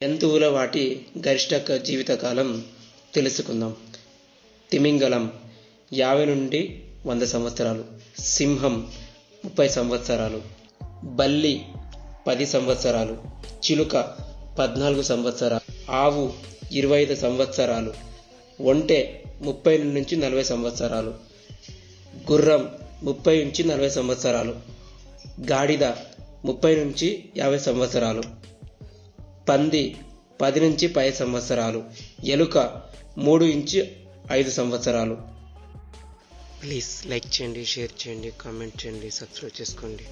జంతువుల వాటి గరిష్ట జీవితకాలం తెలుసుకుందాం. తిమింగలం 50 నుండి 100 సంవత్సరాలు, సింహం 30 సంవత్సరాలు, బల్లి 10 సంవత్సరాలు, చిలుక 14 సంవత్సరాలు, ఆవు 25 సంవత్సరాలు, ఒంటె 30 నుంచి 40 సంవత్సరాలు, గుర్రం 30 నుంచి 40 సంవత్సరాలు, గాడిద 30 నుంచి 50 సంవత్సరాలు, పంది 10 నుంచి 10 సంవత్సరాలు, ఎలుక 3 నుంచి 5 సంవత్సరాలు. ప్లీజ్ లైక్ చేయండి, షేర్ చేయండి, కామెంట్ చేయండి, సబ్స్క్రైబ్ చేసుకోండి.